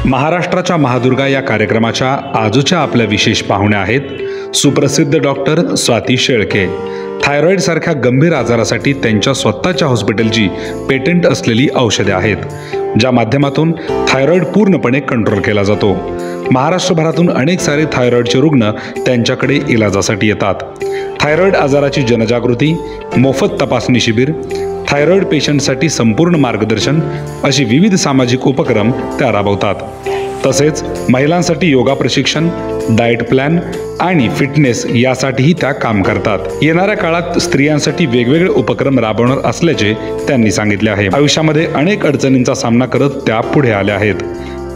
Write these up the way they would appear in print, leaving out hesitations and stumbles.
महाराष्ट्राच्या महादुर्गा या कार्यक्रमाच्या आजच्या आपल्या विशेष पाहुण्या आहेत सुप्रसिद्ध डॉक्टर स्वाती शेळके। थायरॉईडसारख्या गंभीर आजारासाठी त्यांच्या स्वतःच्या हॉस्पिटलची पेटंट असलेली औषधे आहेत, ज्या माध्यमातून थायरॉईड पूर्णपणे कंट्रोल केला जातो। महाराष्ट्रभरातून अनेक सारे थायरॉईडचे रुग्ण त्यांच्याकडे इलाजासाठी येतात। थायरॉईड आजाराची जनजागृती, मोफत तपासणी शिबिर, थायरॉईड पेशंटसाठी संपूर्ण मार्गदर्शन अशी विविध सामाजिक उपक्रम त्या राबवतात। तसेच महिलांसाठी योगा प्रशिक्षण, डाएट प्लॅन आणि फिटनेस यासाठीही त्या काम करतात। येणाऱ्या काळात स्त्रियांसाठी वेगवेगळे उपक्रम राबवणार असल्याचे त्यांनी सांगितले आहे। आयुष्यामध्ये अनेक अडचणींचा सामना करत त्या पुढे आल्या आहेत।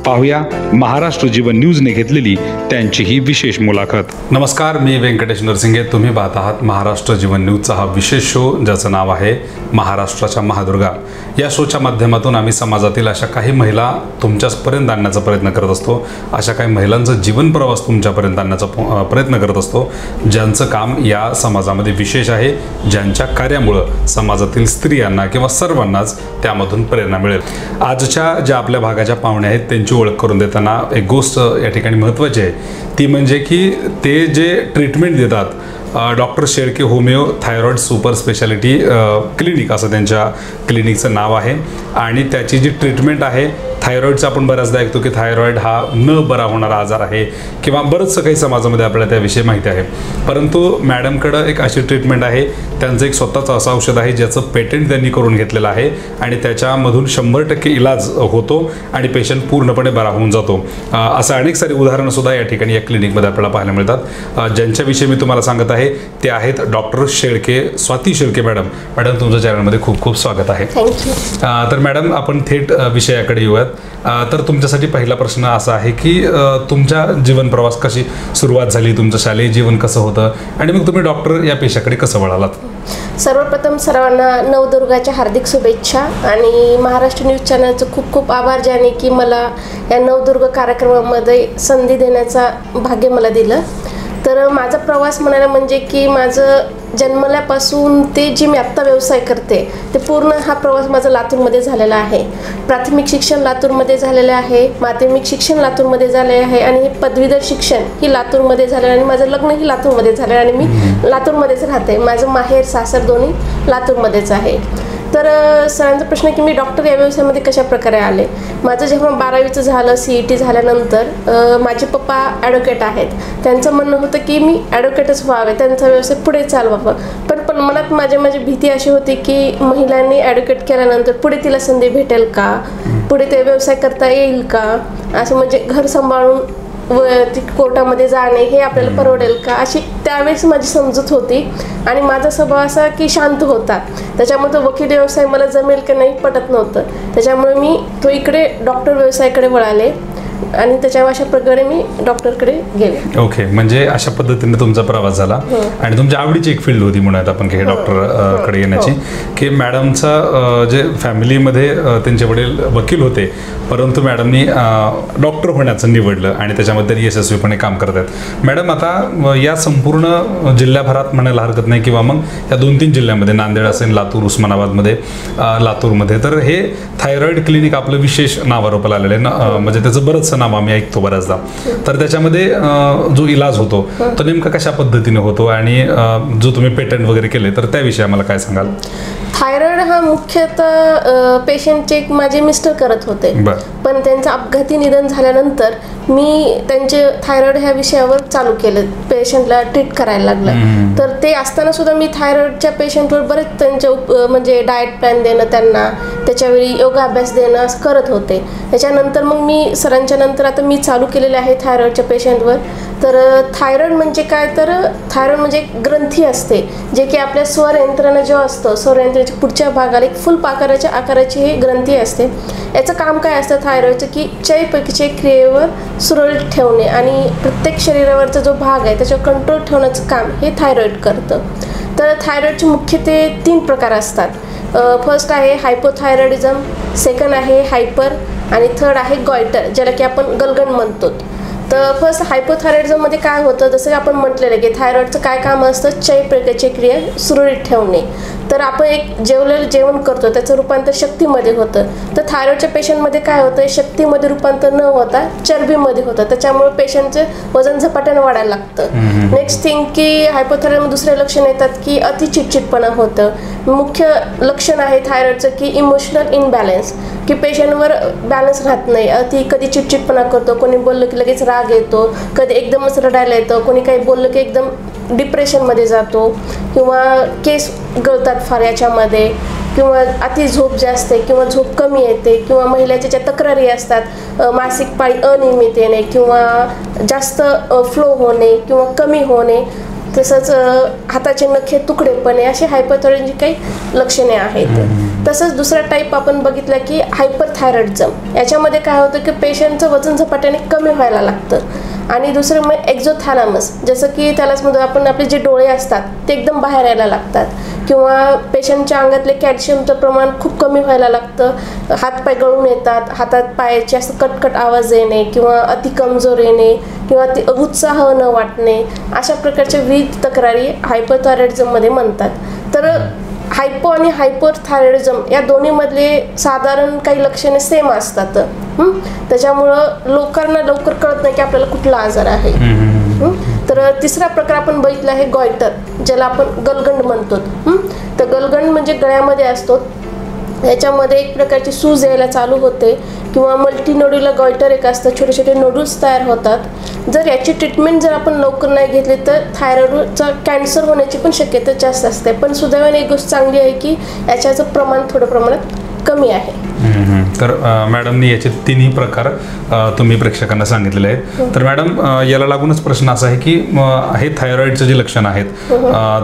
पाहूया महाराष्ट्र जीवन न्यूजने घेतलेली त्यांची ही विशेष मुलाखत। नमस्कार, मी व्यंकटेश नरसिंगे। तुम्ही पाहत आहात महाराष्ट्र जीवन न्यूजचा हा विशेष शो, ज्याचं नाव आहे महाराष्ट्राच्या महादुर्गा। या शोच्या माध्यमातून आम्ही समाजातील अशा काही महिला तुमच्यापर्यंत आणण्याचा प्रयत्न करत असतो। अशा काही महिलांचं जीवन प्रवास तुमच्यापर्यंत आणण्याचा प्रयत्न करत असतो, ज्यांचं काम या समाजामध्ये विशेष आहे, ज्यांच्या कार्यामुळे समाजातील स्त्रियांना किंवा सर्वांनाच त्यामधून प्रेरणा मिळेल। आजच्या ज्या आपल्या भागाच्या पाहुण्या आहेत त्यांची ओळख करून देताना एक गोष्ट या ठिकाणी महत्त्वाची आहे, ती म्हणजे की ते जे ट्रीटमेंट देतात, doctor Shelke homeo thyroid super speciality clinic असं त्यांच्या क्लिनिकचं नाव आहे। आणि त्याची जी ट्रीटमेंट आहे, थायरॉईडचं आपण बऱ्याचदा ऐकतो की थायरॉईड हा न बरा होणारा आजार आहे किंवा बरंचसं काही समाजामध्ये आपल्याला त्याविषयी माहिती आहे, परंतु मॅडमकडं एक अशी ट्रीटमेंट आहे, त्यांचं एक स्वतःचं असं औषध आहे ज्याचं पेटंट त्यांनी करून घेतलेलं आहे आणि त्याच्यामधून 100% इलाज होतो आणि पेशंट पूर्णपणे बरा होऊन जातो। असं अनेक सारी उदाहरणंसुद्धा या ठिकाणी या क्लिनिकमध्ये आपल्याला पाहायला मिळतात। ज्यांच्याविषयी मी तुम्हाला सांगत आहे ते आहेत doctor Shelke, Swati Shelke madam. Madam, तुमच्या चॅनलमध्ये खूप खूप स्वागत आहे। थँक्यू। तर मॅडम, आपण थेट विषयाकडे येऊयात। तर तुमच्यासाठी पहिला प्रश्न असा आहे की तुमच्या जीवन प्रवास कशी सुरुवात झाली, तुमचं शालेय जीवन कसं होतं आणि मग तुम्ही डॉक्टर या पेशाकडे कसं वळालात? सर्वप्रथम सर्वांना नवदुर्गाच्या हार्दिक शुभेच्छा आणि महाराष्ट्र न्यूज चॅनलचं खूप खूप आभार, ज्याने की मला या नवदुर्ग कार्यक्रमामध्ये संधी देण्याचा भाग्य मला दिलं। तर माझा प्रवास म्हणायला म्हणजे की माझं जन्मल्यापासून ते जे मी आत्ता व्यवसाय करते ते पूर्ण हा प्रवास माझा लातूरमध्ये झालेला आहे। प्राथमिक शिक्षण लातूरमध्ये झालेलं आहे, माध्यमिक शिक्षण लातूरमध्ये झाले आहे आणि हे पदवीधर शिक्षण ही लातूरमध्ये झालं आणि माझं लग्नही लातूरमध्ये झालं आणि मी लातूरमध्येच राहते। माझं माहेर सासर दोन्ही लातूरमध्येच आहे। तर सरांचा प्रश्न आहे की मी डॉक्टर या व्यवसायामध्ये कशा प्रकारे आले। माझं जेव्हा 12वीचं झालं, CET झाल्यानंतर माझे पप्पा ॲडव्होकेट आहेत। त्यांचं म्हणणं होतं की मी ॲडव्होकेटच व्हावे, त्यांचा व्यवसाय पुढे चालवावं। पण मनात माझी भीती अशी होती की महिलांनी ॲडव्होकेट केल्यानंतर पुढे तिला संधी भेटेल का, पुढे ते व्यवसाय करता येईल का, असं म्हणजे घर सांभाळून ती कोर्टामध्ये जाणे हे आपल्याला परवडेल का, अशी त्यावेळेस माझी समजूत होती। आणि माझा स्वभाव असा की शांत होता, त्याच्यामुळे तो वकील व्यवसाय मला जमेल की नाही पटत नव्हतं। त्याच्यामुळे मी इकडे डॉक्टर व्यवसायाकडे वळाले आणि त्याच्यावर अशा प्रकारे मी डॉक्टरकडे गेले। ओके, म्हणजे अशा पद्धतीने तुमचा प्रवास झाला आणि तुमच्या आवडीची एक फील्ड होती म्हणूयात आपण की डॉक्टर कडे येण्याची, की मॅडमचा जे फॅमिलीमध्ये त्यांचे वडील वकील होते, परंतु मॅडमनी डॉक्टर होण्याचं निवडलं आणि त्याच्यामध्ये त्यांनी यशस्वीपणे काम करत आहेत। मॅडम, आता या संपूर्ण जिल्ह्याभरात म्हणायला हरकत नाही किंवा मग या 2-3 जिल्ह्यामध्ये, नांदेड असेल, लातूर, उस्मानाबादमध्ये, लातूरमध्ये, तर हे थायरॉईड क्लिनिक आपलं विशेष नावारूपाला आलेलं आहे ना, म्हणजे त्याचं बरंच नाव आम्ही ऐकतो बऱ्याचदा। तर त्याच्यामध्ये जो इलाज होतो तो नेमका कशा पद्धतीने होतो आणि जो तुम्ही पेटंट वगैरे केले तर त्याविषयी आम्हाला काय सांगाल? थायरॉईड हा मुख्यतः पेशंटचे माझे मिस्टर करत होते, पण त्यांचं अपघाती निधन झाल्यानंतर मी त्यांचे थायरॉईड ह्या विषयावर चालू केलं, पेशंटला ट्रीट करायला लागलं। तर ते असताना सुद्धा मी थायरॉईडच्या पेशंटवर बरेच त्यांचे म्हणजे डाएट प्लॅन देणं, त्यांना त्याच्यावेळी योगाभ्यास देणं असं करत होते। त्याच्यानंतर मग मी सरांच्या नंतर आता मी चालू केलेले आहे थायरॉईडच्या पेशंटवर। तर थायरॉईड म्हणजे काय, तर थायरॉईड म्हणजे एक ग्रंथी असते जे की आपल्या स्वर यंत्रणा जो असतो, स्वर यंत्रणेच्या पुढच्या भागाला एक फुल आकाराची ही ग्रंथी असते। याचं काम काय असतं थायरॉईडचं, की चयापचय क्रियेवर सुरळीत ठेवणे आणि प्रत्येक शरीरावरचा जो भाग आहे त्याच्यावर कंट्रोल ठेवण्याचं काम हे थायरॉईड करतं। तर थायरॉईडचे मुख्य ते 3 प्रकार असतात। फर्स्ट आहे हायपोथायरॉइडिझम, सेकंड आहे हायपर आणि थर्ड आहे गॉयटर, ज्याला की आपण गलगंड म्हणतो। तर फर्स्ट हायपोथायरॉइडिझममध्ये काय होतं, जसं आपण म्हटलेलं की थायरॉइडचं काय काम असतं, चयापचय क्रिया सुरळीत ठेवणे. तर आपण एक जेवलेलं जेवण करतो त्याचं रूपांतर शक्तीमध्ये होतं. तर थायरॉइडच्या पेशंटमध्ये काय होतं, शक्तीमध्ये रूपांतर न होता चरबीमध्ये होतं. त्याच्यामुळे पेशंटचं वजन झपाट्याने वाढायला लागतं. नेक्स्ट थिंग की हायपोथायरॉइडमध्ये दुसरे लक्षण येतात की अति चिडचिडपणा होतं. मुख्य लक्षण आहे थायरॉइडचं की इमोशनल इनबॅलन्स, की पेशंटवर बॅलन्स राहत नाही. कधी चिडचिडपणा करतो, कोणी बोललं की लगेच राग येतो, कधी एकदमच रडायला येतं, कोणी काही बोललं की एकदम डिप्रेशनमध्ये जातो, किंवा केस गळतात फार याच्यामध्ये, किंवा अति झोप जास्त आहे किंवा झोप कमी येते, किंवा महिलाच्या ज्या तक्रारी असतात मासिक पाळी अनियमित येणे किंवा जास्त फ्लो होणे किंवा कमी होणे, तसंच हाताचे नखे तुकडेपणे, असे हायपोथायरॉइडची काही लक्षणे आहेत. तसंच दुसरा टाईप आपण बघितला की हायपरथायरॉइडिझम. याच्यामध्ये काय होतं की पेशंटचं वजन झपाट्याने कमी व्हायला लागतं. आणि दुसरं मग एक्झोथॅलॅमस, जसं की थॅलॅमसमध्ये आपण आपले जे डोळे असतात ते एकदम बाहेर यायला लागतात, किंवा पेशंटच्या अंगातले कॅल्शियमचं प्रमाण खूप कमी व्हायला लागतं, हातपाय गळून येतात, हातात पायाचे असं कटकट आवाज येणे किंवा अति कमजोर येणे किंवा ते उत्साह न वाटणे, अशा प्रकारच्या विविध तक्रारी हायपोथायरॉइडिझममध्ये म्हणतात. तर हायपो आणि हायपरथायरॉइडिझम या दोन्हीमधले साधारण काही लक्षणे सेम असतात. त्याच्यामुळं लोकांना लवकर कळत नाही की आपल्याला कुठला आजार आहे. तर तिसरा प्रकार आपण बघितला आहे गॉयटर, ज्याला आपण गलगंड म्हणतो. तर गलगंड म्हणजे गळ्यामध्ये असतो, याच्यामध्ये एक प्रकारची सूज यायला चालू होते, किंवा मल्टीनोड्युलर गॉयटर एक असतं, छोटे छोटे नोड्यूल्स तयार होतात. जर याची ट्रीटमेंट जर आपण लवकर नाही घेतली तर थायरॉइडचा कॅन्सर होण्याची पण शक्यता जास्त असते. पण सुदैवाने एक गोष्ट चांगली आहे की याच्याचं प्रमाण थोडं प्रमाणात कमी आहे. तर मॅडमनी याचे तिन्ही प्रकार तुम्ही प्रेक्षकांना सांगितलेले आहेत. तर मॅडम, याला लागूनच प्रश्न असा आहे की हे थायरॉइडचे जे लक्षण आहेत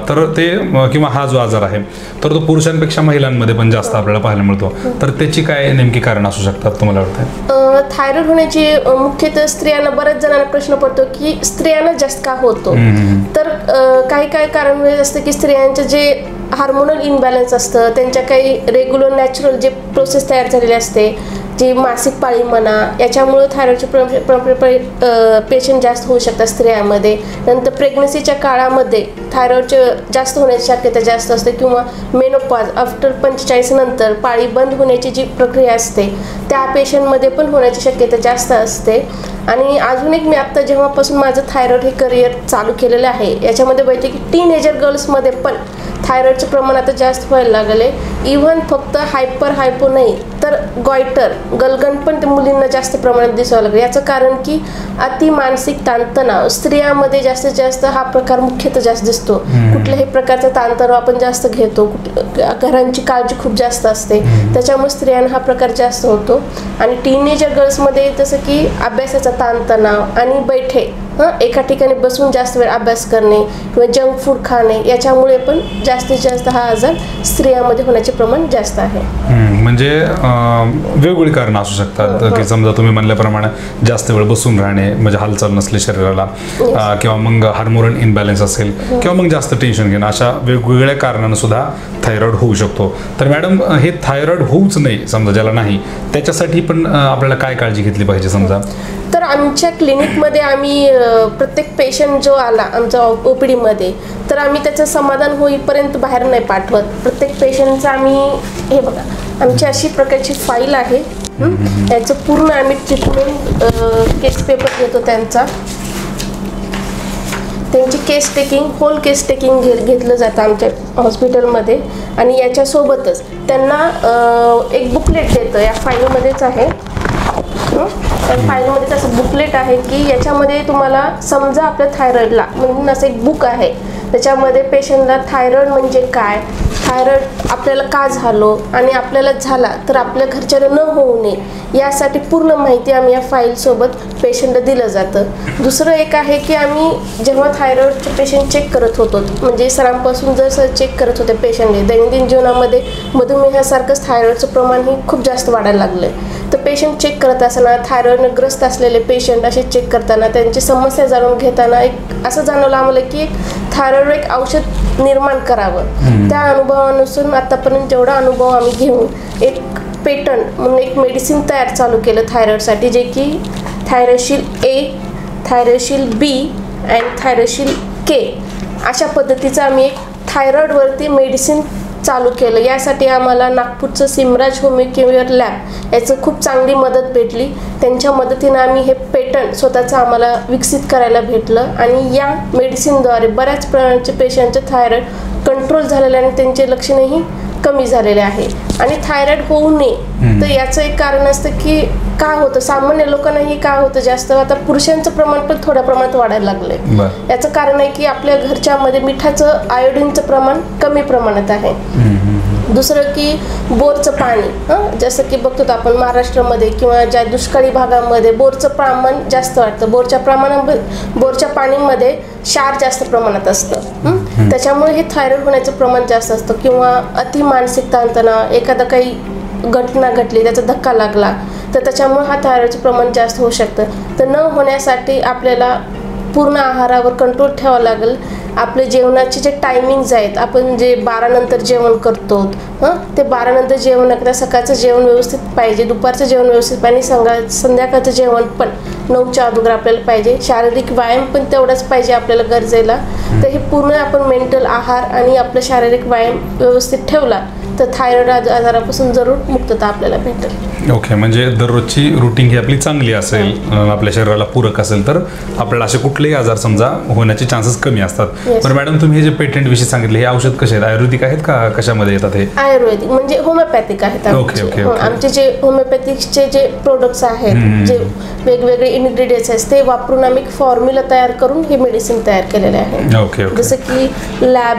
तर ते किंवा हा जो आजार आहे तर तो पुरुषांपेक्षा महिलांमध्ये पण जास्त आपल्याला पाहायला मिळतो. तर त्याची काय नेमकी कारण असू शकतात तुम्हाला वाटतं? थायरॉइड होण्याची मुख्यतः स्त्रियांना, बऱ्याच जणांना प्रश्न पडतो की स्त्रियांना जास्त का होतो. तर काही कारण असतं की स्त्रियांचे जे हार्मोनल इनबॅलन्स असतं, त्यांच्या काही रेग्युलर नॅचरल जे प्रोसेस तयार झालेली असते, जी मासिक पाळी म्हणा, याच्यामुळे थायरॉइडचे पेशंट जास्त होऊ शकतात स्त्रियांमध्ये. नंतर प्रेग्नन्सीच्या काळामध्ये थायरॉइडचे जास्त होण्याची शक्यता जास्त असते, किंवा मेनोपॉज आफ्टर 45 नंतर पाळी बंद होण्याची जी प्रक्रिया असते त्या पेशंटमध्ये पण होण्याची शक्यता जास्त असते. आणि अजून एक, मी आत्ता जेव्हापासून माझं थायरॉइड हे करिअर चालू केलेलं आहे, याच्यामध्ये बघते की टीनेजर गर्ल्समध्ये पण थायरॉइडचं प्रमाण आता जास्त व्हायला लागले. इव्हन फक्त हायपो नाही तर गॉयटर, गलगंड पण ते मुलींना जास्त प्रमाणात दिसावं लागले. याचं कारण की अति मानसिक ताणतणाव स्त्रियांमध्ये जास्तीत जास्त हा प्रकार मुख्यतः जास्त दिसतो. कुठल्याही प्रकारचा ताणतणाव आपण जास्त घेतो, घरांची काळजी खूप जास्त असते, त्याच्यामुळे स्त्रियांना हा प्रकार जास्त होतो. आणि टीनेजर गर्ल्समध्ये जसं की अभ्यासाचा ताणतणाव आणि बैठे एका ठिकाणी बसून जास्त वेळ अभ्यास करणे किंवा जंक फूड खाणे, याच्यामुळे पण जास्तीत जास्त हा आजार स्त्रियांमध्ये होण्याचे प्रमाण जास्त आहे. म्हणजे वेगवेगळी कारणं असू शकतात की समजा तुम्ही म्हणल्याप्रमाणे जास्त वेळ बसून राहणे, म्हणजे हालचाल नसली शरीराला, किंवा मग हार्मोनल इनबॅलन्स असेल, किंवा मग जास्त टेन्शन घेणं, अशा वेगवेगळ्या कारणानं सुद्धा थायरॉइड होऊ शकतो. तर मॅडम, हे थायरॉइड होऊच नाही समजा ज्याला नाही, त्याच्यासाठी पण आपल्याला काय काळजी घेतली पाहिजे समजा? तर आमच्या क्लिनिकमध्ये आम्ही प्रत्येक पेशंट जो आला आमच्या OPDमध्ये, तर आम्ही त्याचं समाधान होईपर्यंत बाहेर नाही पाठवत. प्रत्येक पेशंटचं आम्ही, हे बघा, आमची अशी प्रकारची फाईल आहे, याचं पूर्ण आम्ही ट्रीटमेंट केस पेपर घेतो त्यांची केस टेकिंग, होल केस टेकिंग घेतलं जातं आमच्या हॉस्पिटलमध्ये. आणि याच्यासोबतच त्यांना एक बुकलेट देतं, या फाईलमध्येच आहे. त्या फाईलमध्ये असं बुकलेट आहे की याच्यामध्ये तुम्हाला समजा आपल्या थायरॉइडला म्हणून असं एक बुक आहे, त्याच्यामध्ये पेशंटला थायरॉइड म्हणजे काय, थायरॉइड आपल्याला का झालो आणि आपल्याला झाला तर आपल्या घरच्याला न होऊ नये, यासाठी पूर्ण माहिती आम्ही या फाईलसोबत पेशंटला दिलं जातं. दुसरं एक आहे की आम्ही जेव्हा थायरॉइडचे पेशंट चेक करत होतो, म्हणजे सरांपासून जर चेक करत होते पेशंटने, दैनंदिन जीवनामध्ये मधुमेहासारखंच थायरॉइडचं प्रमाण खूप जास्त वाढायला लागलं. तर पेशंट चेक करत असताना, थायरॉइडने ग्रस्त असलेले पेशंट असे चेक करताना, त्यांची समस्या जाणून घेताना एक असं जाणवलं आम्हाला की एक थायरॉइड एक औषध निर्माण करावं. त्या अनुभवानुसार आतापर्यंत जेवढा अनुभव आम्ही घेऊन एक पेटंट म्हणून एक मेडिसिन तयार चालू केलं थायरॉइडसाठी, जे की थायरोशील A थायरोशिल बी अँड थायरोशिल के अशा पद्धतीचं आम्ही एक थायरॉइडवरती मेडिसिन चालू केलं. यासाठी आम्हाला नागपूरचं सिमराज होमिओकेअर लॅब याचं खूप चांगली मदत भेटली. त्यांच्या मदतीनं आम्ही हे पेटंट स्वतःचं आम्हाला विकसित करायला भेटलं आणि या मेडिसिनद्वारे बऱ्याच प्रमाणाचे पेशंटचे थायरॉइड कंट्रोल झालेले आणि त्यांचे लक्षणंही कमी झालेले आहे. आणि थायरॉइड होऊ नये तर याचं एक कारण असतं की काय होतं, सामान्य लोकांनाही काय होतं, जास्त आता पुरुषांचं प्रमाण पण थोड्या प्रमाणात वाढायला लागलंय. याचं कारण आहे की आपल्या घरच्यामध्ये मिठाचं आयोडीनचं प्रमाण कमी प्रमाणात आहे. दुसरं की बोरचं पाणी, जसं की बघतो आपण महाराष्ट्रामध्ये किंवा ज्या दुष्काळी भागामध्ये बोरचं प्रमाण जास्त वाटतं. बोरच्या पाणीमध्ये क्षार जास्त प्रमाणात असतं. त्याच्यामुळे हे थायरॉइड होण्याचं प्रमाण जास्त असतं. किंवा अति मानसिक ताणतणाव, एखादा काही घटना घडली, त्याचा धक्का लागला तर त्याच्यामुळे हा थायरॉइडचं प्रमाण जास्त होऊ शकतं. तर न होण्यासाठी आपल्याला पूर्ण आहारावर कंट्रोल ठेवावा लागेल. आपले जेवणाचे जे टायमिंग्स आहेत, आपण जे 12 नंतर जेवण करतो ते 12 नंतर जेवण न करता सकाळचं जेवण व्यवस्थित पाहिजे, दुपारचं जेवण व्यवस्थित पाहिजे आणि संध्याकाळचं जेवण पण 9च्या अगोदर आपल्याला पाहिजे. शारीरिक व्यायाम पण तेवढाच पाहिजे आपल्याला गरजेला. तर हे पूर्ण आपण मेंटल आहार आणि आपलं शारीरिक व्यायाम व्यवस्थित ठेवला तर थायरॉइड आजारापासून जरूर मुक्तता आपल्याला भेटेल. ओके, म्हणजे दररोजची रुटीन ही आपली चांगली असेल, आपल्या शरीराला पूरक असेल तर आपल्याला असे कुठलेही आजार समजा होण्याचे चान्सेस कमी असतात. बरं मॅडम, तुम्ही हे जे पेटंट विषयी सांगितले हे औषध कसे आहेत, आयुर्वेदिक आहेत का कशामध्ये येतात? हे आयुर्वेदिक म्हणजे होमिओपॅथिक आहेत. आमचे जे होमिओपॅथिकचे जे प्रोडक्ट्स आहेत, जे वेगवेगळे इन्ग्रेडियंट्स आहेत ते वापरून आम्ही फॉर्म्युला तयार करून हे मेडिसिन तयार केलेले आहे. जसं की लॅब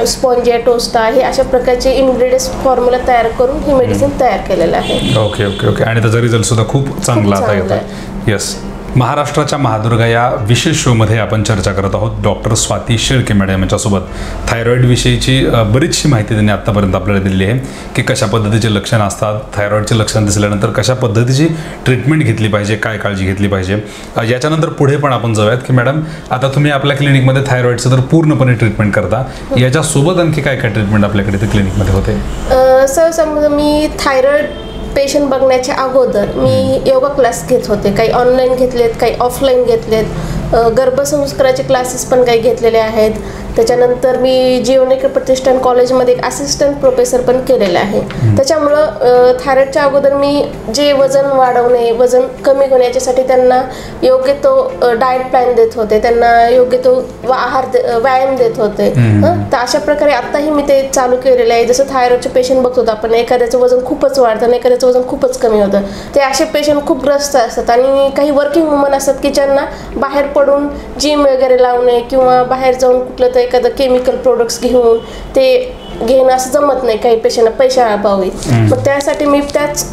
स्पॉन्जिया टोस्टा हे अशा प्रकारचे इन्ग्रेडियंट्स फॉर्म्युला तयार करून ही मेडिसिन तयार केलेलं आहे. Okay okay okay. आणि त्याचा रिझल्ट सुद्धा खूप चांगला आता येतो. येस. महाराष्ट्राच्या महादुर्गा या विशेष शोमध्ये आपण चर्चा करत आहोत डॉक्टर स्वाती शेळके मॅडम यांच्यासोबत. थायरॉइड विषयीची बरीचशी माहिती त्यांनी आत्तापर्यंत आपल्याला दिली आहे की कशा पद्धतीचे लक्षणं असतात, थायरॉइडचे लक्षण दिसल्यानंतर कशा पद्धतीची ट्रीटमेंट घेतली पाहिजे, काय काळजी घेतली पाहिजे. याच्यानंतर पुढे पण आपण जाऊयात की मॅडम आता तुम्ही आपल्या क्लिनिकमध्ये थायरॉइडचं तर पूर्णपणे ट्रीटमेंट करता, याच्यासोबत आणखी काय काय ट्रीटमेंट आपल्याकडे ते क्लिनिकमध्ये होते? समजा मी थायरॉइड पेशंट बघण्याच्या अगोदर मी योगा क्लास घेत होते. काही ऑनलाईन घेतलेत, काही ऑफलाईन घेतलेत. गर्भसंस्काराचे क्लासेस पण काही घेतलेले आहेत. त्याच्यानंतर मी जीवनेकर प्रतिष्ठान कॉलेजमध्ये एक असिस्टंट प्रोफेसर पण केलेलं आहे. त्याच्यामुळं थायरॉइडच्या अगोदर मी जे वजन वाढवणे, वजन कमी होणे याच्यासाठी त्यांना योग्य तो डाएट प्लॅन देत होते, त्यांना योग्य तो व्यायाम देत होते. तर अशा प्रकारे आत्ताही मी ते चालू केलेलं आहे. जसं थायरॉइडचे पेशंट बघतो आपण, एखाद्याचं वजन खूपच वाढतं आणि एखाद्याचं वजन खूपच कमी होतं. ते असे पेशंट खूप ग्रस्त असतात आणि काही वर्किंग वुमन असतात की ज्यांना बाहेर पडून जिम वगैरे लावणे किंवा बाहेर जाऊन कुठलं तर एखादं केमिकल प्रोडक्ट्स घेऊन ते घेणं असं जमत नाही काही पेशंटना पैशाअभावी. मग त्यासाठी मी त्याच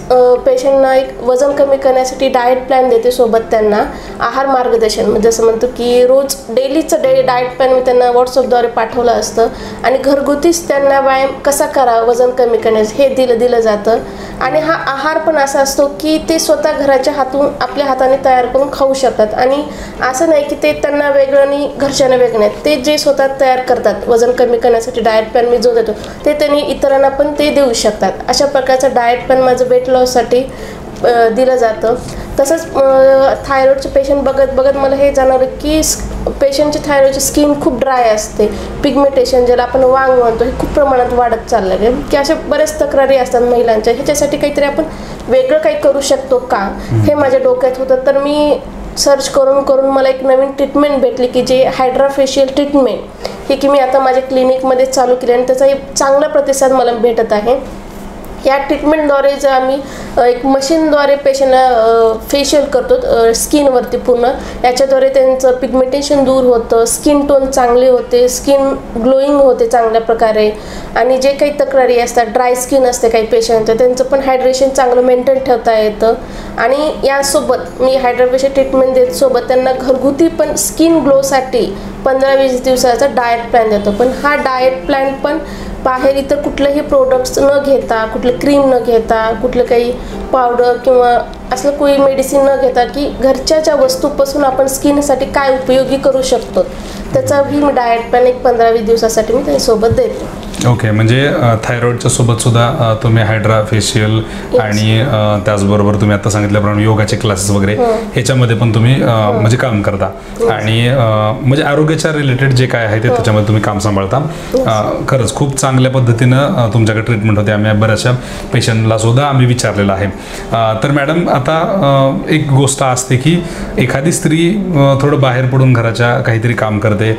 पेशंटना एक वजन कमी करण्यासाठी डाएट प्लॅन देते, सोबत त्यांना आहार मार्गदर्शन म्हणजे जसं म्हणतो की रोज डेलीचं डाएट प्लॅन मी त्यांना व्हॉट्सअपद्वारे पाठवलं असतं आणि घरगुतीच त्यांना व्यायाम कसा करावा वजन कमी करण्याचं हे दिलं जातं. आणि हा आहार पण असा असतो की ते स्वतः घराच्या हातून आपल्या हाताने तयार करून खाऊ शकतात. आणि असं नाही की ते त्यांना वेगळं आणि घरच्यांना वेगळं नाही, ते जे स्वतः तयार करतात वजन कमी करण्यासाठी डाएट प्लॅन मी जो देतो ते त्यांनी इतरांना पण ते देऊ शकतात. अशा प्रकारचं डाएट प्लॅन माझं वेट लॉससाठी दिलं जातं. तसंच थायरॉइडचे पेशंट बघत मला हे जाणवलं की पेशंटची थायरॉइडची स्किन खूप ड्राय असते, पिगमेंटेशन ज्याला आपण वांग म्हणतो हे खूप प्रमाणात वाढत चाललं आहे की अशा बऱ्याच तक्रारी असतात महिलांच्या. ह्याच्यासाठी काहीतरी आपण वेगळं काही करू शकतो का हे माझ्या डोक्यात होतं. तर मी सर्च करून मला एक नवीन ट्रीटमेंट भेटली की जे हायड्राफेशियल ट्रीटमेंट ही की मी आता माझ्या क्लिनिकमध्ये चालू केली आणि त्याचा एक चांगला प्रतिसाद मला भेटत आहे. या ट्रीटमेंटद्वारे जर आम्ही एक मशीनद्वारे पेशंटला फेशियल करतो स्किनवरती पूर्ण, याच्याद्वारे त्यांचं पिगमेंटेशन दूर होतं, स्किन टोन चांगली होते, स्किन ग्लोईंग होते चांगल्या प्रकारे. आणि जे काही तक्रारी असतात, ड्राय स्किन असते काही पेशंटचं, त्यांचं पण हायड्रेशन चांगलं मेंटेन ठेवता येतं. आणि यासोबत मी हायड्राफेशियल ट्रीटमेंट देत सोबत त्यांना घरगुती पण स्किन ग्लोसाठी 15-20 दिवसाचा डाएट प्लॅन देतो. पण हा डाएट प्लॅन पण बाहेर इतर कुठलेही प्रोडक्ट्स न घेता, कुठलं क्रीम न घेता, कुठलं काही पावडर किंवा असलं कोणी मेडिसिन न घेता की घरच्या वस्तूपासून आपण स्किनसाठी काय उपयोगी करू शकतो त्याचाही मी डाएट प्लॅन एक 15-20 दिवसासाठी मी त्याच्यासोबत देते. ओके, म्हणजे थायरॉइडच्या सोबत सुद्धा तुम्ही हायड्रा फेशियल आणि त्याचबरोबर तुम्ही आता सांगितल्याप्रमाणे योगाचे क्लासेस वगैरे ह्याच्यामध्ये पण तुम्ही म्हणजे काम करता आणि म्हणजे आरोग्याच्या रिलेटेड जे काय आहे ते त्याच्यामध्ये तुम्ही काम सांभाळता. खरंच खूप चांगल्या पद्धतीनं तुमच्याकडे ट्रीटमेंट होते. आम्ही बऱ्याचशा पेशंटला सुद्धा आम्ही विचारलेलं आहे. तर मॅडम आता एक गोष्ट असते की एखादी स्त्री थोडं बाहेर पडून घराच्या काहीतरी काम करते,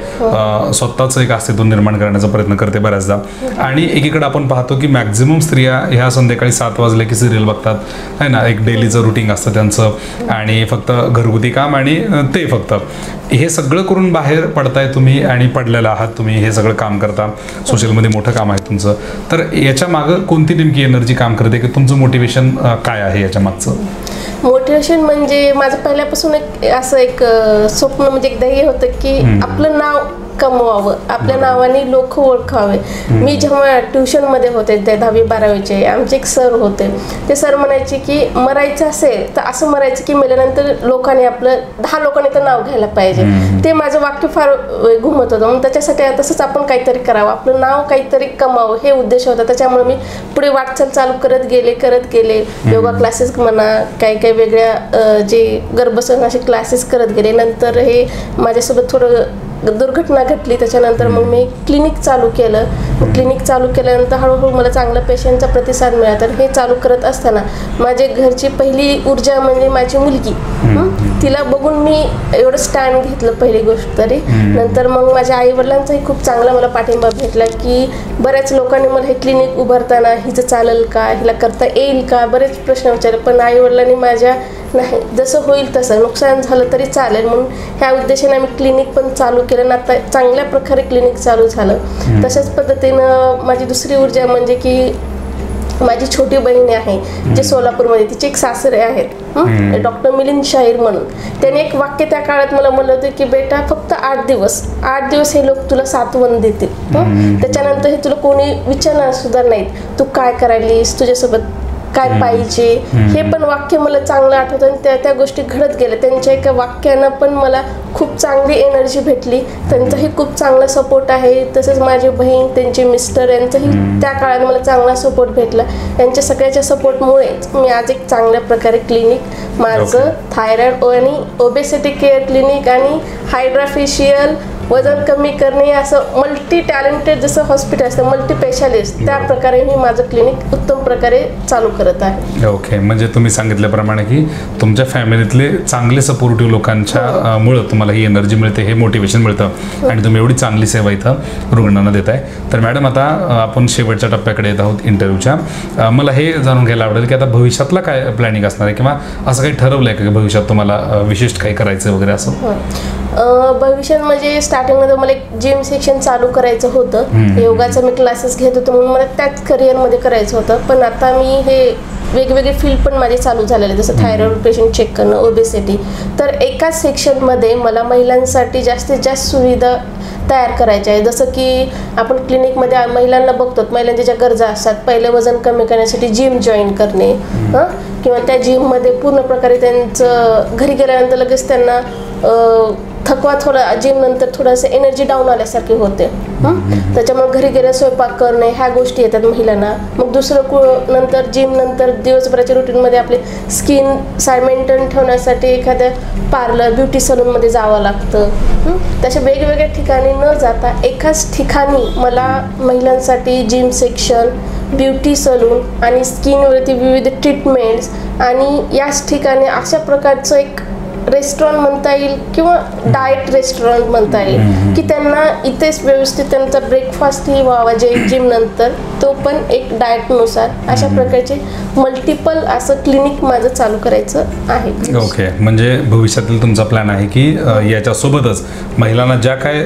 स्वतःच एक अस्तित्व निर्माण करण्याचा प्रयत्न करते बऱ्याचदा, आणि एकीकडे आपण पाहतो की मॅक्झिमम स्त्रिया ह्या संध्याकाळी 7 वाजले की सिरियल बघतात आहे ना, एक डेलीचं रुटीन असतं त्यांचं आणि फक्त घरगुती काम आणि ते फक्त हे सगळं करून बाहेर पडताय तुम्ही आणि पडलेला आहात तुम्ही, हे सगळं काम करता, सोशलमध्ये मोठं काम आहे तुमचं. तर याच्या मागं कोणती नेमकी एनर्जी काम करते की तुमचं मोटिवेशन काय आहे याच्या मागचं? मोटिवेशन म्हणजे माझं पहिल्यापासून असं एक स्वप्न म्हणजे एक ध्येय होतं की आपलं नाव कमवावं, आपल्या नावाने लोक ओळखावे. मी जेव्हा ट्युशनमध्ये होते ते 10वी-12वीचे, आमचे एक सर होते, ते सर म्हणायचे की मरायचं असेल तर असं मरायचं की मेल्यानंतर लोकांनी आपलं 10 लोकांनी तर नाव घ्यायला पाहिजे. ते माझं वाक्य फार घुमत होतं. मग त्याच्यासाठी तसंच आपण काहीतरी करावं, आपलं नाव काहीतरी कमावं हे उद्देश होता. त्याच्यामुळे मी पुढे वाटचाल चालू करत गेले. योगा क्लासेस म्हणा, काही वेगळ्या जे गर्भसनाचे क्लासेस करत गेले. नंतर हे माझ्यासोबत थोडं दुर्घटना घडली, त्याच्यानंतर मग मी क्लिनिक चालू केलं. क्लिनिक चालू केल्यानंतर हळूहळू मला चांगला पेशंटचा प्रतिसाद मिळाला. हे चालू करत असताना माझ्या घरची पहिली ऊर्जा म्हणजे माझी मुलगी. तिला बघून मी एवढं स्टँड घेतलं पहिली गोष्ट तरी. नंतर मग माझ्या आईवडिलांचाही खूप चांगला मला पाठिंबा भेटला की बऱ्याच लोकांनी मला हे क्लिनिक उभारताना हिचं चालेल का, हिला करता येईल का, बरेच प्रश्न विचारले. पण आईवडिलांनी माझ्या नाही, जसं होईल तसं, नुकसान झालं तरी चालेल म्हणून ह्या उद्देशाने आम्ही क्लिनिक पण चालू केलं आणि आता चांगल्या प्रकारे क्लिनिक चालू झालं. तशाच पद्धतीनं माझी दुसरी ऊर्जा म्हणजे की माझी छोटी बहीण आहे जे सोलापूरमध्ये, तिचे एक सासरे आहेत डॉक्टर मिलिंद शाहीर म्हणून. त्याने एक वाक्य त्या काळात मला म्हणलं होतं की बेटा फक्त 8 दिवस हे लोक तुला साथवण देतील, त्याच्यानंतर हे तुला कोणी विचारणार सुद्धा नाहीत, तू काय करायलीस, तुझ्यासोबत काय पाहिजे. हे पण वाक्य मला चांगलं आठवतं आणि त्या गोष्टी घडत गेल्या. त्यांच्या एका वाक्यानं पण मला खूप चांगली एनर्जी भेटली. त्यांचाही खूप चांगला सपोर्ट आहे. तसंच माझी बहीण, त्यांचे मिस्टर यांचाही त्या काळात मला चांगला सपोर्ट भेटला. यांच्या सगळ्याच्या सपोर्टमुळेच मी आज एक चांगल्या प्रकारे क्लिनिक माझं थायरॉइड आणि ओबेसिटी केअर क्लिनिक आणि हायड्रा फेशियल, वजन कमी करणे, असं मल्टी टॅलेंटेड जसं हॉस्पिटल असतं मल्टी स्पेशालिस्ट, त्या प्रकारे मी माझं क्लिनिक उत्तम प्रकारे चालू करत आहे. ओके, म्हणजे तुम्ही सांगितल्याप्रमाणे की तुमच्या फॅमिलीतले चांगले सपोर्टिव्ह लोकांच्या मुळे तुम्हाला ही एनर्जी मिळते, हे मोटिवेशन मिळतं आणि तुम्ही एवढी चांगली सेवा इथं रुग्णांना देताय. तर मॅडम आता आपण शेवटच्या टप्प्याकडे येत आहोत इंटरव्ह्यूच्या. मला हे जाणून घ्यायला आवडेल की आता भविष्यातला काय प्लॅनिंग असणार आहे किंवा असं काही ठरवलं आहे का भविष्यात तुम्हाला विशेष काही करायचं वगैरे असं? भविष्यात म्हणजे स्टार्टिंगमध्ये मला एक जिम सेक्शन चालू करायचं होतं. योगाचं मी क्लासेस घेत होतो म्हणून मला त्याच करिअरमध्ये करायचं होतं. पण आता मी हे वेगवेगळे फील्ड पण माझे चालू झालेले, जसं थायरॉइड पेशंट चेक करणं, ओबेसिटी. तर एकाच सेक्शनमध्ये मला महिलांसाठी जास्तीत जास्त सुविधा तयार करायच्या आहे. जसं की आपण क्लिनिकमध्ये महिलांना बघतो, महिलांच्या ज्या गरजा असतात, पहिलं वजन कमी करण्यासाठी जिम जॉईन करणे किंवा त्या जिममध्ये पूर्ण प्रकारे त्यांचं घरी गेल्यानंतर लगेच त्यांना थकवा, थोडा जिम नंतर थोडंसं एनर्जी डाऊन आल्यासारखे होते. त्याच्यामुळे घरी गेल्या स्वयंपाक करणे ह्या गोष्टी येतात महिलांना. मग दुसरं नंतर जिम नंतर दिवसभराच्या रुटीनमध्ये आपले स्किन मेंटेन ठेवण्यासाठी एखाद्या पार्लर, ब्युटी सलूनमध्ये जावं लागतं. तशा वेगवेगळ्या ठिकाणी न जाता एकाच ठिकाणी मला महिलांसाठी जिम सेक्शन, ब्युटी सलून आणि स्किनवरती विविध ट्रीटमेंट्स आणि याच ठिकाणी अशा प्रकारचं एक रेस्टॉरंट म्हणता येईल किंवा डाएट रेस्टॉरंट म्हणता येईल की त्यांना इथेच व्यवस्थित त्यांचा ब्रेकफास्टही व्हावा जे जिम नंतर, तो पण एक डाएटनुसार. अशा प्रकारचे मल्टिपल असं क्लिनिक माझं चालू करायचं आहे. ओके, म्हणजे भविष्यातील तुमचा प्लॅन आहे की याच्यासोबतच महिलांना ज्या काय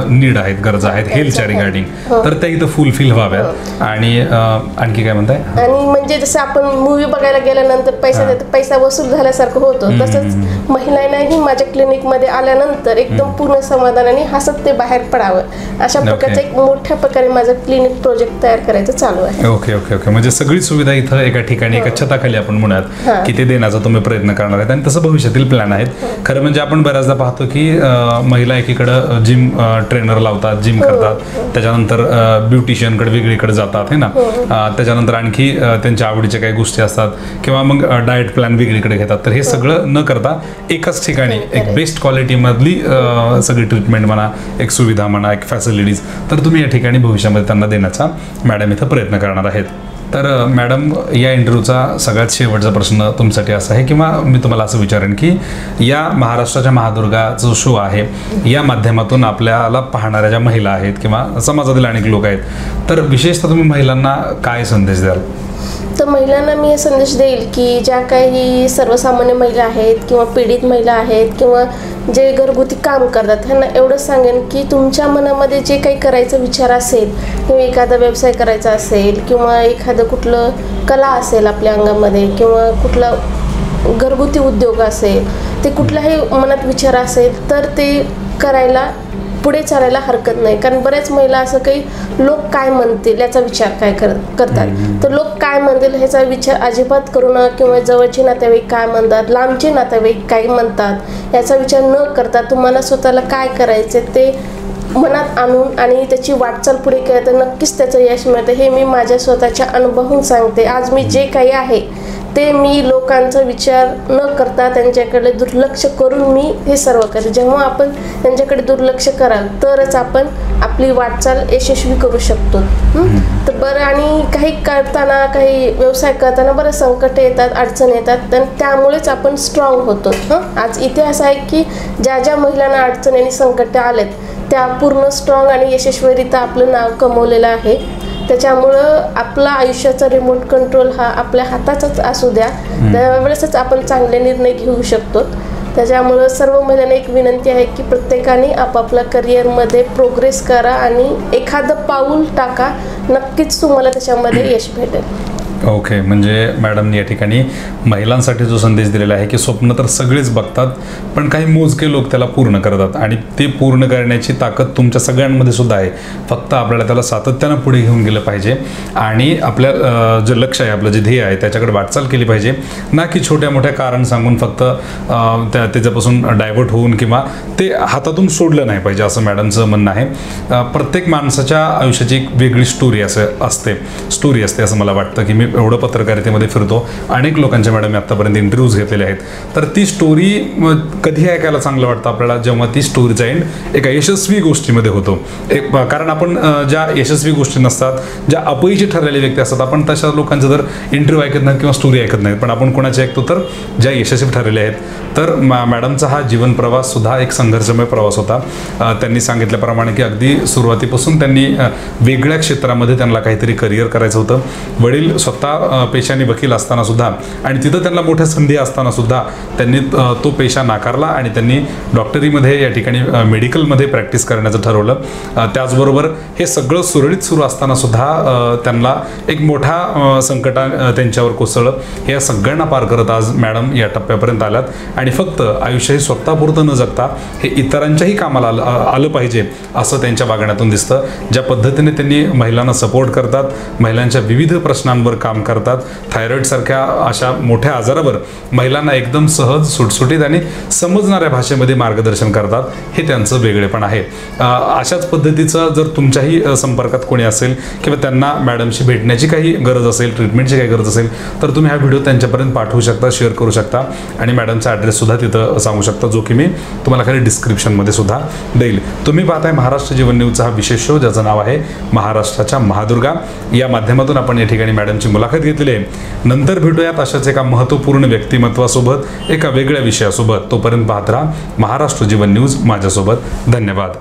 नीड आहेत, गरजा आहेत हेल्थच्या रिगार्डिंग, तर त्या इथं फुलफिल व्हाव्यात. आणि आणखी काय म्हणताय? आणि म्हणजे जसं आपण मूवी बघायला गेल्यानंतर पैसा वसूल झाल्यासारखं होतं, तसंच महिलांनाही माझ्या क्लिनिकमध्ये आल्यानंतर एकदम पूर्ण समाधानाने हसत ते बाहेर पडावं, अशा प्रकारचं एक मोठ्या प्रकारे माझं क्लिनिक प्रोजेक्ट तयार करायचं चालू आहे. ओके ओके ओके, म्हणजे सगळी सुविधा इथं एका ठिकाणी ठिकाणी एका छताखाली आपण म्हणूयात की ते देण्याचा तुम्ही प्रयत्न करणार आहेत आणि तसं भविष्यातील प्लॅन आहेत. खरं म्हणजे आपण बऱ्याचदा पाहतो की महिला एकीकडं जिम ट्रेनर लावतात, जिम करतात, त्याच्यानंतर ब्युटिशियनकडे वेगळीकडे जातात है ना, त्याच्यानंतर आणखी त्यांच्या आवडीच्या काही गोष्टी असतात किंवा मग डाएट प्लॅन वेगळीकडे घेतात. तर हे सगळं न करता एकाच ठिकाणी एक बेस्ट क्वालिटीमधली सगळी ट्रीटमेंट म्हणा, एक सुविधा म्हणा, एक फॅसिलिटीज तर तुम्ही या ठिकाणी भविष्यामध्ये त्यांना देण्याचा मॅडम इथं प्रयत्न करणार आहेत. तर मॅडम, या इंटरव्ह्यूचा सगळ्यात शेवटचा प्रश्न तुमच्यासाठी असा आहे किंवा मी तुम्हाला असं विचारेन की या महाराष्ट्राच्या महादुर्गा जो शो आहे या माध्यमातून आपल्याला पाहणाऱ्या ज्या महिला आहेत किंवा समाजातील अनेक लोक आहेत, तर विशेषतः तुम्ही महिलांना काय संदेश द्याल? तर महिलांना मी हे संदेश देईल की ज्या काही सर्वसामान्य महिला आहेत किंवा पीडित महिला आहेत किंवा जे घरगुती काम करतात ह्यांना एवढंच सांगेन की तुमच्या मनामध्ये जे काही करायचा विचार असेल किंवा एखादा व्यवसाय करायचा असेल किंवा एखादं कुठलं कला असेल आपल्या अंगामध्ये किंवा कुठला घरगुती उद्योग असेल, ते कुठलाही मनात विचार असेल तर ते करायला पुढे चालायला हरकत नाही. कारण बऱ्याच महिला असं काही लोक काय म्हणतील याचा विचार करतात. तर लोक काय म्हणतील ह्याचा विचार अजिबात करू नका किंवा जवळचे नातेवाईक काय म्हणतात, लांबचे नातेवाईक काय म्हणतात याचा विचार न करता तुम्हाला स्वतःला काय करायचे ते मनात आणून आणि त्याची वाटचाल पुढे केली तर नक्कीच त्याचं यश मिळतं. हे मी माझ्या स्वतःच्या अनुभवातून सांगते. आज मी जे काही आहे ते मी लोकांचा विचार न करता त्यांच्याकडे दुर्लक्ष करून मी हे सर्व करते. जेव्हा आपण त्यांच्याकडे दुर्लक्ष कराल तरच आपण आपली वाटचाल यशस्वी करू शकतो. तर बरं, आणि काही करताना, काही व्यवसाय करताना बरं संकट येतात, अडचण येतात, तर त्यामुळेच आपण स्ट्रॉंग होतो. आज इथे असं आहे की ज्या ज्या महिलांना अडचणी आणि संकट आलेत त्या पूर्ण स्ट्रॉंग आणि यशस्वीरित्या आपलं नाव कमवलेलं आहे. त्याच्यामुळं आपला आयुष्याचा रिमोट कंट्रोल हा आपल्या हाताचाच असू द्या, त्यावेळेसच आपण चांगले निर्णय घेऊ शकतो. त्याच्यामुळं सर्व महिलांना एक विनंती आहे की प्रत्येकाने आपापल्या करिअरमध्ये प्रोग्रेस करा आणि एखादं पाऊल टाका, नक्कीच तुम्हाला त्याच्यामध्ये यश भेटेल. ओके, म्हणजे मॅडमनी या ठिकाणी महिलांसाठी जो संदेश दिलेला आहे की स्वप्न तर सगळेच बघतात पण काही मोजके लोक त्याला पूर्ण करतात आणि ते पूर्ण करण्याची ताकद तुमच्या सगळ्यांमध्ये सुद्धा आहे. फक्त आपल्याला त्याला सातत्यानं पुढे घेऊन गेलं पाहिजे आणि आपल्या जे लक्ष आहे, आपलं जे ध्येय आहे त्याच्याकडे वाटचाल केली पाहिजे, ना की छोट्या मोठ्या कारण सांगून फक्त त्याच्यापासून डायव्हर्ट होऊन किंवा ते हातातून सोडलं नाही पाहिजे असं मॅडमचं म्हणणं आहे. प्रत्येक माणसाच्या आयुष्याची एक वेगळी स्टोरी असते असं मला वाटतं की मी एवढं पत्रकारितेमध्ये फिरतो, अनेक लोकांच्या मॅडम आतापर्यंत इंटरव्ह्यूज घेतलेले आहेत. तर ती स्टोरी कधी ऐकायला चांगलं वाटतं आपल्याला जेव्हा ती स्टोरीचा एंड एका यशस्वी गोष्टीमध्ये होतो. कारण आपण ज्या यशस्वी गोष्टी नसतात, ज्या अपयशी ठरलेले व्यक्ती असतात, आपण तशा लोकांचं जर इंटरव्ह्यू ऐकत नाहीत किंवा स्टोरी ऐकत नाहीत, पण आपण कोणाचे ऐकतो तर ज्या यशस्वी ठरलेले आहेत. तर मॅडमचा हा जीवन प्रवास सुद्धा एक संघर्षमय प्रवास होता. त्यांनी सांगितल्याप्रमाणे की अगदी सुरुवातीपासून त्यांनी वेगळ्या क्षेत्रामध्ये त्यांना काहीतरी करिअर करायचं होतं. वडील स्वतः पेशाने वकील असताना सुद्धा आणि तिथं त्यांना मोठ्या संधी असताना सुद्धा त्यांनी तो पेशा नाकारला आणि त्यांनी डॉक्टरीमध्ये या ठिकाणी मेडिकलमध्ये प्रॅक्टिस करण्याचं ठरवलं. त्याचबरोबर हे सगळं सुरळीत सुरू असताना सुद्धा त्यांना एक मोठा संकट त्यांच्यावर कोसळलं. हे या सगळ्यांना पार करत आज मॅडम या टप्प्यापर्यंत आल्यात आणि फक्त आयुष्य हे स्वतःपुरतं न जगता हे इतरांच्याही कामाला आलं पाहिजे असं त्यांच्या वागण्यातून दिसतं. ज्या पद्धतीने त्यांनी महिलांना सपोर्ट करतात, महिलांच्या विविध प्रश्नांवर काम करतात, थायरॉईडसारख्या अशा मोठ्या आजारावर महिलांना एकदम सहज, सुटसुटीत आणि समजणाऱ्या भाषेमध्ये मार्गदर्शन करतात, हे त्यांचं वेगळेपण आहे. अशाच पद्धतीचं जर तुमच्याही संपर्कात कोणी असेल किंवा त्यांना मॅडमशी भेटण्याची काही गरज असेल, ट्रीटमेंटची काही गरज असेल तर तुम्ही हा व्हिडिओ त्यांच्यापर्यंत पाठवू शकता, शेअर करू शकता आणि मॅडमचा ॲड्रेससुद्धा तिथं सांगू शकता, जो की मी तुम्हाला खाली डिस्क्रिप्शनमध्ये सुद्धा देईल. तुम्ही पाहताय महाराष्ट्र जीवन न्यूजचा हा विशेष शो, ज्याचं नाव आहे महाराष्ट्राच्या महादुर्गा. या माध्यमातून आपण या ठिकाणी मॅडमची मुलाखत घेतलेली आहे. नंतर भेटूयात अशाच एका महत्त्वपूर्ण व्यक्तिमत्वासोबत, एका वेगळ्या विषयासोबत. तोपर्यंत पाहत राहा महाराष्ट्र जीवन न्यूज माझ्यासोबत. धन्यवाद.